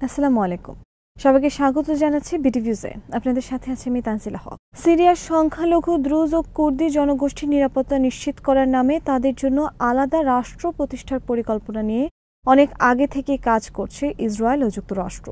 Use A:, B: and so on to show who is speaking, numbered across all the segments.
A: আসসালামু আলাইকুম। সবাইকে স্বাগত জানাচ্ছি বিটিভিউজে। আপনাদের সাথে আছে আমি তানজিলা হক। সিরিয়ার সংখ্যালঘু দ্রুজ ও কুর্দি জনগোষ্ঠীর নিরাপত্তা নিশ্চিত করার নামে তাদের জন্য আলাদা রাষ্ট্র প্রতিষ্ঠার পরিকল্পনা নিয়ে অনেক আগে থেকেই কাজ করছে ইসরায়েল ও যুক্তরাষ্ট্র।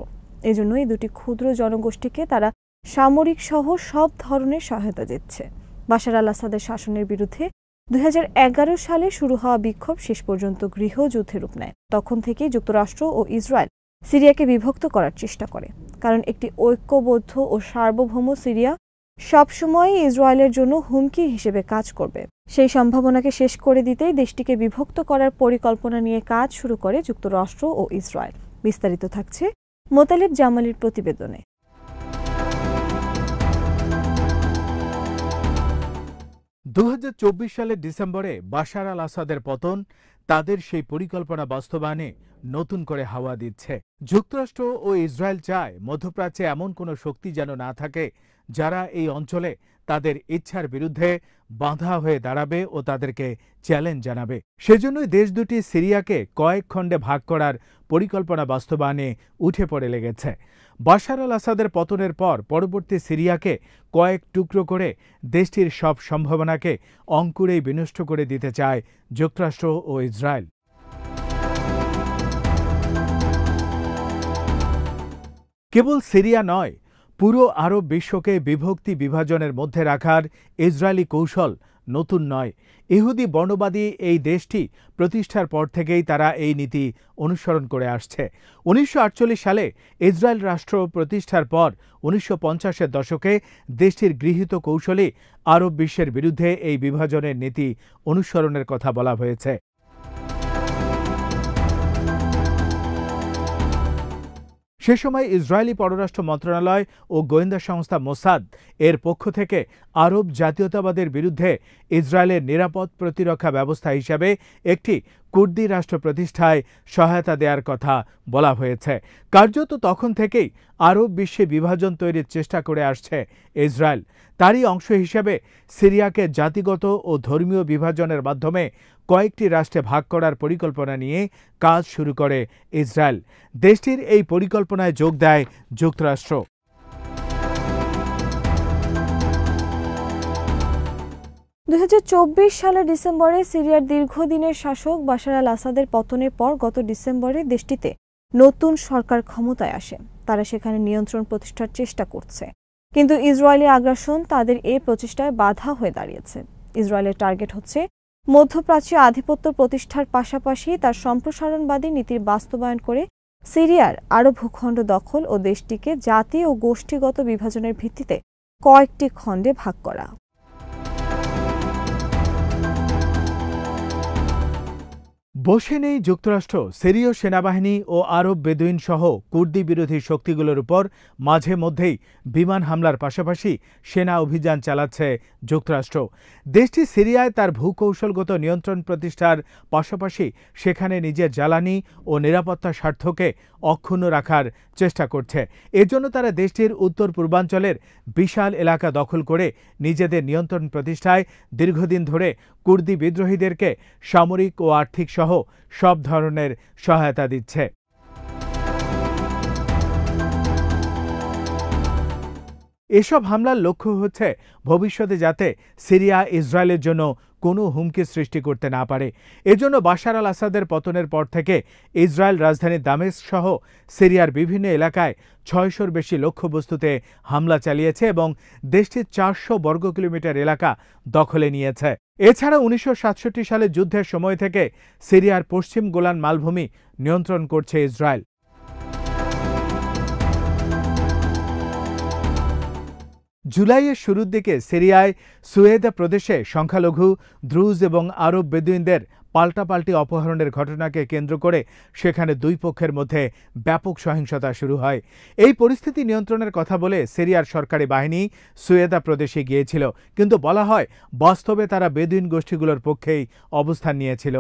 A: এজন্য এই দুটি ক্ষুদ্র জনগোষ্ঠীকে তারা সামরিক সহ সব ধরনের সহায়তা দিচ্ছে। বাশার আল আসাদের শাসনের বিরুদ্ধে 2011 সালে শুরু হওয়া বিক্ষোভ শেষ পর্যন্ত গৃহযুদ্ধে রূপ নেয়। তখন থেকেই যুক্তরাষ্ট্র ও ইসরায়েল সিরিয়াকে বিভক্ত করার চেষ্টা করে, কারণ একটি ঐক্যবদ্ধ ও সার্বভৌম সিরিয়া সবসময় ইসরায়েলের জন্য হুমকি হিসেবে কাজ করবে। সেই সম্ভাবনাকে শেষ করে দিতেই দেশটিকে বিভক্ত করার পরিকল্পনা নিয়ে কাজ শুরু করে যুক্তরাষ্ট্র ও ইসরায়েল। বিস্তারিত থাকছে মোতালেব জামালির প্রতিবেদনে।
B: 2024 সালের ডিসেম্বরে বাশার আল আসাদের পতন তাদের সেই পরিকল্পনা বাস্তবায়নে নতুন করে হাওয়া দিচ্ছে। যুক্তরাষ্ট্র ও ইসরায়েল চায় মধ্যপ্রাচ্যে এমন কোনো শক্তি যেন না থাকে যারা এই অঞ্চলে তাদের ইচ্ছার বিরুদ্ধে বাঁধা হয়ে দাঁড়াবে ও তাদেরকে চ্যালেঞ্জ জানাবে। সেজন্যই দেশ দুটি সিরিয়াকে কয়েক খণ্ডে ভাগ করার পরিকল্পনা বাস্তবায়নে উঠে পড়ে লেগেছে। বাশার আল আসাদের পতনের পর পরবর্তী সিরিয়াকে কয়েক টুকরো করে দেশটির সব সম্ভাবনাকে অঙ্কুরেই বিনষ্ট করে দিতে চায় যুক্তরাষ্ট্র ও ইসরায়েল। কেবল সিরিয়া নয়, পুরো আরব বিশ্বকে বিভক্তি বিভাজনের মধ্যে রাখার ইসরায়েলি কৌশল নতুন নয়। ইহুদি বর্ণবাদী এই দেশটি প্রতিষ্ঠার পর থেকেই তারা এই নীতি অনুসরণ করে আসছে। 1948 সালে ইসরায়েল রাষ্ট্র প্রতিষ্ঠার পর 1950-এর দশকে দেশটির গৃহীত কৌশলে আরব বিশ্বের বিরুদ্ধে এই বিভাজনের নীতি অনুসরণের কথা বলা হয়েছে। সে সময় ইসরায়েলি পররাষ্ট্র মন্ত্রণালয় ও গোয়েন্দা সংস্থা মোসাদ এর পক্ষ থেকে আরব জাতীয়তাবাদের বিরুদ্ধে ইসরায়েলের নিরাপদ প্রতিরক্ষা ব্যবস্থা হিসাবে একটি কুর্দি রাষ্ট্র প্রতিষ্ঠায় সহায়তা দেওয়ার কথা বলা হয়েছে। কার্যত তখন থেকেই আরব বিশ্বে বিভাজন তৈরির চেষ্টা করে আসছে ইসরায়েল। তারই অংশ হিসেবে সিরিয়াকে জাতিগত ও ধর্মীয় বিভাজনের মাধ্যমে কয়েকটি রাষ্ট্রে ভাগ করার পরিকল্পনা নিয়ে কাজ শুরু করে ইসরায়েল। দেশটির এই পরিকল্পনায় যোগ দেয় যুক্তরাষ্ট্র।
A: 2024 সালের ডিসেম্বরে সিরিয়ার দীর্ঘদিনের শাসক বাশার আল আসাদের পতনের পর গত ডিসেম্বরে দেশটিতে নতুন সরকার ক্ষমতায় আসে। তারা সেখানে নিয়ন্ত্রণ প্রতিষ্ঠার চেষ্টা করছে, কিন্তু ইসরায়েলি আগ্রাসন তাদের এই প্রচেষ্টায় বাধা হয়ে দাঁড়িয়েছে। ইসরায়েলের টার্গেট হচ্ছে মধ্যপ্রাচ্যে আধিপত্য প্রতিষ্ঠার পাশাপাশি তার সম্প্রসারণবাদী নীতির বাস্তবায়ন করে সিরিয়ার আরও ভূখণ্ড দখল ও দেশটিকে জাতি ও গোষ্ঠীগত বিভাজনের ভিত্তিতে কয়েকটি খণ্ডে ভাগ করা।
B: বসে নেই যুক্তরাষ্ট্র। সিরীয় সেনাবাহিনী ও আরব বেদুইন সহ কুর্দি বিরোধী শক্তিগুলোর উপর মাঝে মধ্যেই বিমান হামলার পাশাপাশি সেনা অভিযান চালাচ্ছে যুক্তরাষ্ট্র। দেশটি সিরিয়ায় তার ভূকৌশলগত নিয়ন্ত্রণ প্রতিষ্ঠার পাশাপাশি সেখানে নিজের জ্বালানি ও নিরাপত্তা স্বার্থকে অক্ষুণ্ণ রাখার চেষ্টা করছে। এজন্য তারা দেশটির উত্তর পূর্বাঞ্চলের বিশাল এলাকা দখল করে নিজেদের নিয়ন্ত্রণ প্রতিষ্ঠায় দীর্ঘদিন ধরে কুর্দি বিদ্রোহীদেরকে সামরিক ও আর্থিক সহ সব ধরনের সহায়তা দিচ্ছে। এসব হামলার লক্ষ্য হচ্ছে ভবিষ্যতে যাতে সিরিয়া ইসরায়েলের জন্য কোনো হুমকি সৃষ্টি করতে না পারে। এজন্য বাশার আল আসাদের পতনের পর থেকে ইসরায়েল রাজধানী দামেস্ক সহ সিরিয়ার বিভিন্ন এলাকায় 600-র বেশি লক্ষ্যবস্তুতে হামলা চালিয়েছে এবং দেশটির 400 বর্গ কিলোমিটার এলাকা দখলে নিয়েছে। এছাড়া 1967 সালে যুদ্ধের সময় থেকে সিরিয়ার পশ্চিম গোলান মালভূমি নিয়ন্ত্রণ করছে ইসরায়েল। জুলাইয়ের শুরুর দিকে সিরিয়ায় সুয়েদা প্রদেশে সংখ্যালঘু দ্রুজ এবং আরব বেদুইনদের পাল্টাপাল্টি অপহরণের ঘটনাকে কেন্দ্র করে সেখানে দুই পক্ষের মধ্যে ব্যাপক সহিংসতা শুরু হয়। এই পরিস্থিতি নিয়ন্ত্রণের কথা বলে সিরিয়ার সরকারি বাহিনী সুয়েদা প্রদেশে গিয়েছিল, কিন্তু বলা হয় বাস্তবে তারা বেদুইন গোষ্ঠীগুলোর পক্ষেই অবস্থান নিয়েছিল।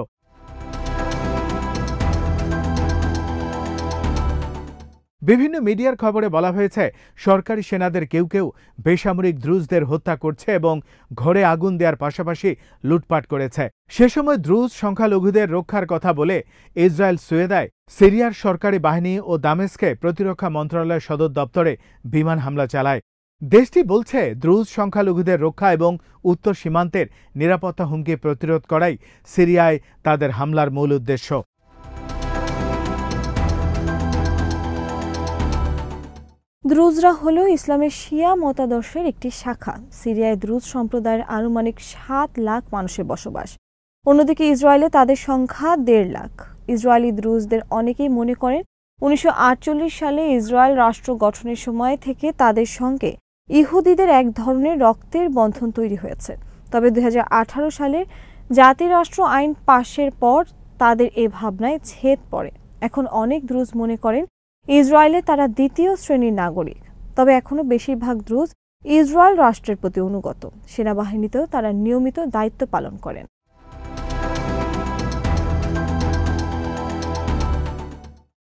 B: বিভিন্ন মিডিয়ার খবরে বলা হয়েছে সরকারি সেনাদের কেউ কেউ বেসামরিক দ্রুজদের হত্যা করছে এবং ঘরে আগুন দেওয়ার পাশাপাশি লুটপাট করেছে। সে সময় দ্রুজ সংখ্যালঘুদের রক্ষার কথা বলে ইসরায়েল সুয়েদায় সিরিয়ার সরকারি বাহিনী ও দামেস্কে প্রতিরক্ষা মন্ত্রণালয়ের সদর দপ্তরে বিমান হামলা চালায়। দেশটি বলছে দ্রুজ সংখ্যালঘুদের রক্ষা এবং উত্তর সীমান্তের নিরাপত্তা হুমকি প্রতিরোধ করাই সিরিয়ায় তাদের হামলার মূল উদ্দেশ্য।
A: দ্রুজরা হল ইসলামের শিয়া মতাদর্শের একটি শাখা। সিরিয়ায় দ্রুজ সম্প্রদায়ের আনুমানিক 7 লাখ মানুষের বসবাস। অন্যদিকে ইসরায়েলে তাদের সংখ্যা 1.5 লাখ। ইসরায়েলি দ্রুজদের অনেকেই মনে করেন 1948 সালে ইসরায়েল রাষ্ট্র গঠনের সময় থেকে তাদের সঙ্গে ইহুদিদের এক ধরনের রক্তের বন্ধন তৈরি হয়েছে। তবে 2018 সালে জাতিরাষ্ট্র আইন পাশের পর তাদের এ ভাবনায় ছেদ পড়ে। এখন অনেক দ্রুজ মনে করেন ইসরায়েলে তারা দ্বিতীয় শ্রেণীর নাগরিক। তবে এখনও বেশিরভাগ দ্রুজ ইসরায়েল রাষ্ট্রের প্রতি অনুগত। সেনাবাহিনীতেও তারা নিয়মিত দায়িত্ব পালন করেন।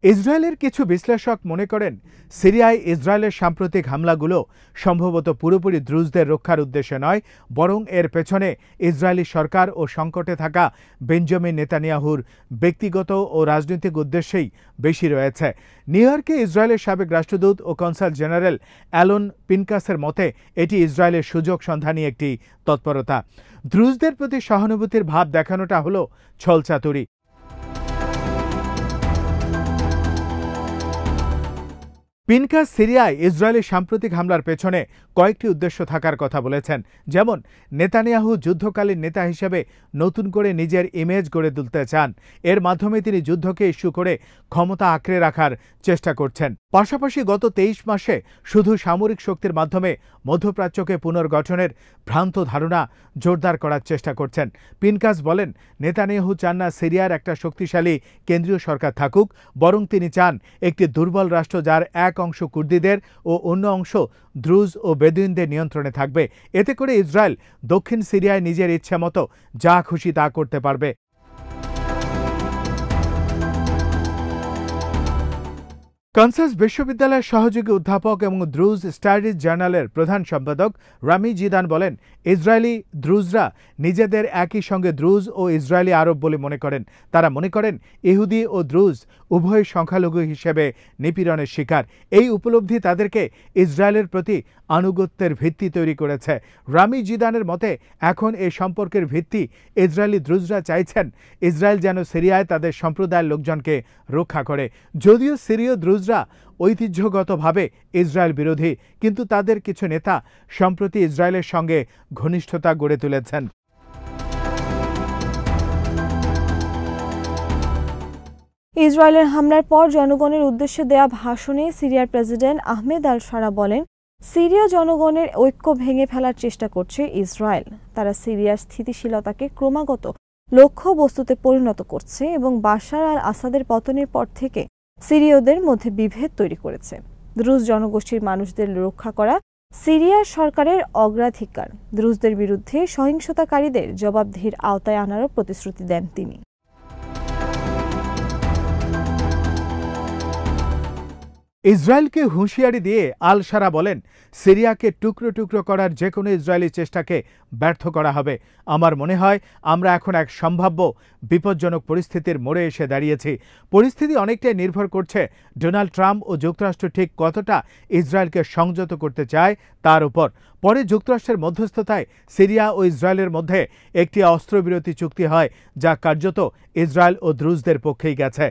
B: ইসরায়েলের কিছু বিশ্লেষক মনে করেন সিরিয়ায় ইসরায়েলের সাম্প্রতিক হামলাগুলো সম্ভবত পুরোপুরি দ্রুজদের রক্ষার উদ্দেশ্যে নয়, বরং এর পেছনে ইসরায়েলি সরকার ও সংকটে থাকা বেঞ্জামিন নেতানিয়াহুর ব্যক্তিগত ও রাজনৈতিক উদ্দেশ্যেই বেশি রয়েছে। নিউ ইয়র্কে ইসরায়েলের সাবেক রাষ্ট্রদূত ও কনসাল জেনারেল অ্যালন পিনকাসের মতে এটি ইসরায়েলের সুযোগ সন্ধানী একটি তৎপরতা। দ্রুজদের প্রতি সহানুভূতির ভাব দেখানোটা হল ছলচাতুরি। পিনকাস সিরিয়ায় ইসরায়েলি সাম্প্রতিক হামলার পেছনে কয়েকটি উদ্দেশ্য থাকার কথা বলেছেন, যেমন নেতানিয়াহু যুদ্ধকালীন নেতা হিসেবে নতুন করে নিজের ইমেজ গড়ে তুলতে চান। এর মাধ্যমে তিনি যুদ্ধকে ইস্যু করে ক্ষমতা আঁকড়ে রাখার চেষ্টা করছেন। পাশাপাশি গত 23 মাসে শুধু সামরিক শক্তির মাধ্যমে মধ্যপ্রাচ্যকে পুনর্গঠনের ভ্রান্ত ধারণা জোরদার করার চেষ্টা করছেন। পিনকাস বলেন, নেতানিয়াহু চান না সিরিয়ার একটা শক্তিশালী কেন্দ্রীয় সরকার থাকুক, বরং তিনি চান একটি দুর্বল রাষ্ট্র যার এক অংশ কুর্দিদের ও অন্য অংশ দ্রুজ ও বেদুইনদের নিয়ন্ত্রণে থাকবে। এতে করে ইসরায়েল দক্ষিণ সিরিয়ায় নিজের ইচ্ছে মতো যা খুশি তা করতে পারবে। কানসাস বিশ্ববিদ্যালয়ের সহযোগী অধ্যাপক এবং দ্রুজ স্টাডিজ জার্নালের প্রধান সম্পাদক রামি জিদান বলেন, ইসরায়েলি দ্রুজরা নিজেদের একই সঙ্গে দ্রুজ ও ইসরায়েলি আরব বলে মনে করেন। তারা মনে করেন ইহুদি ও দ্রুজ উভয় সংখ্যালঘু হিসেবে নিপীড়নের শিকার। এই উপলব্ধি তাদেরকে ইসরায়েলের প্রতি আনুগত্যের ভিত্তি তৈরি করেছে। রামি জিদানের মতে এখন এই সম্পর্কের ভিত্তি ইসরায়েলি দ্রুজরা চাইছেন ইসরায়েল যেন সিরিয়ায় তাদের সম্প্রদায়ের লোকজনকে রক্ষা করে। যদিও সিরীয় দ্রুজরা ঐতিহ্যগতভাবে ইসরায়েল বিরোধী, কিন্তু তাদের কিছু নেতা সম্প্রতি ইসরায়েলের সঙ্গে ঘনিষ্ঠতা গড়ে তুলেছেন।
A: ইসরায়েলের হামলার পর জনগণের উদ্দেশ্যে দেয়া ভাষণে সিরিয়ার প্রেসিডেন্ট আহমেদ আল শারা বলেন, সিরীয় জনগণের ঐক্য ভেঙে ফেলার চেষ্টা করছে ইসরায়েল। তারা সিরিয়ার স্থিতিশীলতাকে ক্রমাগত লক্ষ্যবস্তুতে পরিণত করছে এবং বাশার আল আসাদের পতনের পর থেকে সিরীয়দের মধ্যে বিভেদ তৈরি করেছে। দ্রুজ জনগোষ্ঠীর মানুষদের রক্ষা করা সিরিয়ার সরকারের অগ্রাধিকার। দ্রুজদের বিরুদ্ধে সহিংসতাকারীদের জবাবদিহির আওতায় আনারও প্রতিশ্রুতি দেন তিনি।
B: ইসরায়েলকে হুঁশিয়ারি দিয়ে আল শারা বলেন, সিরিয়াকে টুকরো টুকরো করার যে কোনো ইসরায়েলি চেষ্টাকে ব্যর্থ করা হবে। আমার মনে হয় আমরা এখন এক সম্ভাব্য বিপজ্জনক পরিস্থিতির মোড়ে এসে দাঁড়িয়েছি। পরিস্থিতি অনেকটাই নির্ভর করছে ডোনাল্ড ট্রাম্প ও যুক্তরাষ্ট্র ঠিক কতটা ইসরায়েলকে সংযত করতে চায় তার উপর। পরে যুক্তরাষ্ট্রের মধ্যস্থতায় সিরিয়া ও ইসরায়েলের মধ্যে একটি অস্ত্রবিরতি চুক্তি হয়, যা কার্যত ইসরায়েল ও দ্রুজদের পক্ষেই গেছে।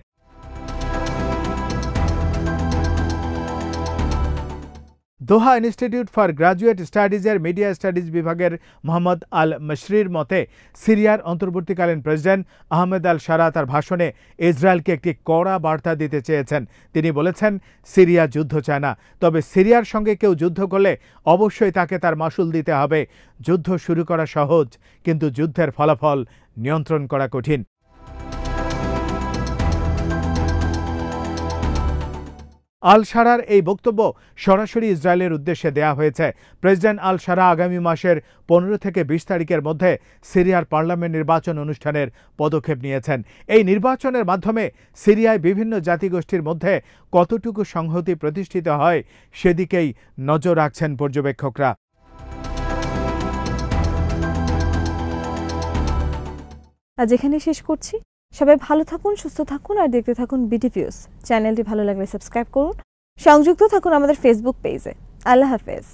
B: দোহা ইনস্টিটিউট ফর গ্রাজুয়েট স্টাডিজের মিডিয়া স্টাডিজ বিভাগের মোহাম্মদ আল মশরির মতে, সিরিয়ার অন্তর্বর্তীকালীন প্রেসিডেন্ট আহমেদ আল শারা তার ভাষণে ইসরায়েলকে একটি কড়া বার্তা দিতে চেয়েছেন। তিনি বলেছেন, সিরিয়া যুদ্ধ চায় না, তবে সিরিয়ার সঙ্গে কেউ যুদ্ধ করলে অবশ্যই তাকে তার মাসুল দিতে হবে। যুদ্ধ শুরু করা সহজ, কিন্তু যুদ্ধের ফলাফল নিয়ন্ত্রণ করা কঠিন। আল শারার এই বক্তব্য সরাসরি ইসরায়েলের উদ্দেশ্যে দেয়া হয়েছে। প্রেসিডেন্ট আল শারা আগামী মাসের 15 থেকে 20 তারিখের মধ্যে সিরিয়ার পার্লামেন্ট নির্বাচন অনুষ্ঠানের পদক্ষেপ নিয়েছেন। এই নির্বাচনের মাধ্যমে সিরিয়ায় বিভিন্ন জাতিগোষ্ঠীর মধ্যে কতটুকু সংহতি প্রতিষ্ঠিত হয় সেদিকেই নজর রাখছেন পর্যবেক্ষকরা।
A: আজ এখানে শেষ করছি। সবাই ভালো থাকুন, সুস্থ থাকুন আর দেখতে থাকুন বিটিভিউজ। চ্যানেলটি ভালো লাগলে সাবস্ক্রাইব করুন। সংযুক্ত থাকুন আমাদের ফেসবুক পেজে। আল্লাহ হাফেজ।